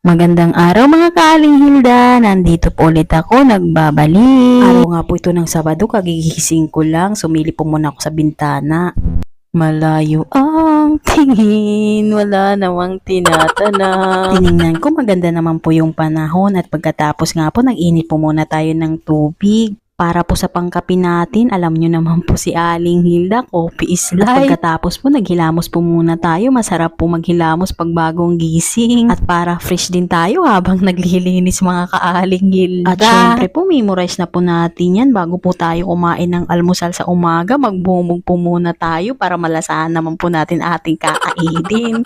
Magandang araw mga kaaling Hilda, nandito po ulit ako, nagbabalik. Araw nga po ito ng Sabado, kagigising ko lang, sumili po muna ako sa bintana. Malayo ang tingin, wala namang tinatanaw. Tiningnan ko maganda naman po yung panahon at pagkatapos nga po nag-init po muna tayo ng tubig. Para po sa pangkape natin, alam nyo naman po si Aling Hilda, coffee is life. At pagkatapos po, naghilamos po muna tayo. Masarap po maghilamos pag bagong gising. At para fresh din tayo habang naglilinis mga kaaling Hilda. At syempre po, memorize na po natin yan bago po tayo kumain ng almusal sa umaga. Magbumog po muna tayo para malasahan naman po natin ating kakainin.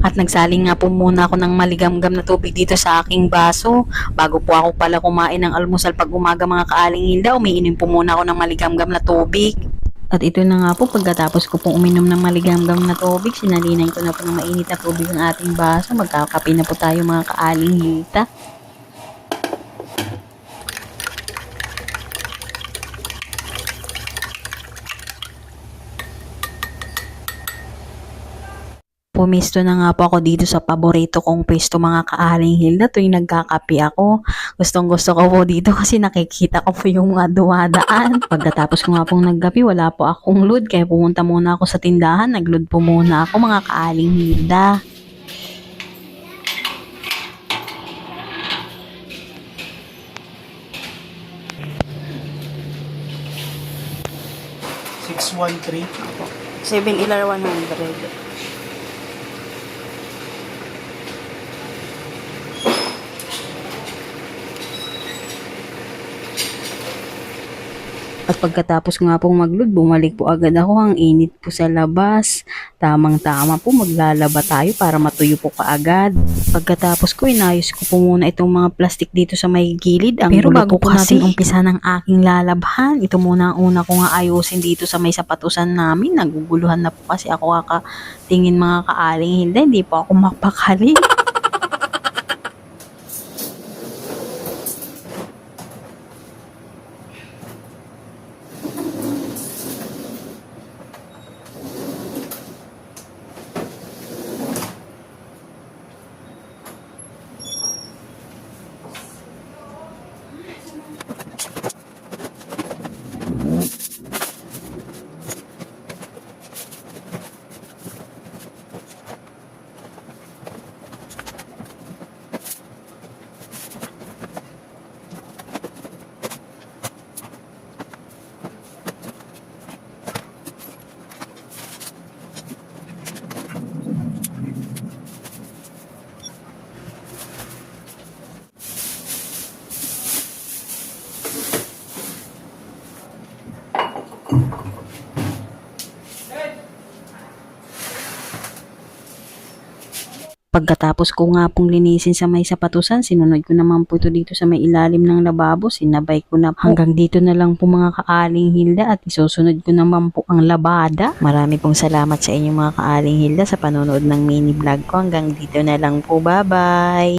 At nagsaling nga po muna ako ng maligamgam na tubig dito sa aking baso. Bago po ako pala kumain ng almusal pag umaga mga kaaling Hilda, umiinom po muna ako ng maligamgam na tubig. At ito na nga po, pagkatapos ko pong uminom ng maligamgam na tubig, sinalinan ko na po ng mainit na tubig ang ating baso. Magkakape na po tayo mga kaaling Hilda. Pumisto na nga po ako dito sa paborito kong pwesto mga kaaling Hilda tuwing nagkakape ako. Gustong gusto ko po dito kasi nakikita ko po yung mga dumadaan. Pagkatapos ko nga pong nagkape, wala po akong load kaya pumunta muna ako sa tindahan. Nagload po muna ako mga kaaling Hilda. $613. 7-100. At pagkatapos nga pong mag-load, bumalik po agad ako. Ang init po sa labas. Tamang-tama po, maglalaba tayo para matuyo po kaagad. Pagkatapos ko, inayos ko po muna itong mga plastic dito sa may gilid. Pero bago po natin umpisa ng aking lalabhan, ito muna ang una ko nga ayusin dito sa may sapatusan namin. Naguguluhan na po kasi ako kakatingin mga kaaling hindi po ako mapakali. Pagkatapos ko nga pong linisin sa may sapatusan, sinunod ko naman po ito dito sa may ilalim ng lababo. Sinabay ko na po. Hanggang dito na lang po mga kaaling Hilda at isusunod ko naman po ang labada. Marami pong salamat sa inyo mga kaaling Hilda sa panonood ng mini vlog ko. Hanggang dito na lang po. Bye-bye!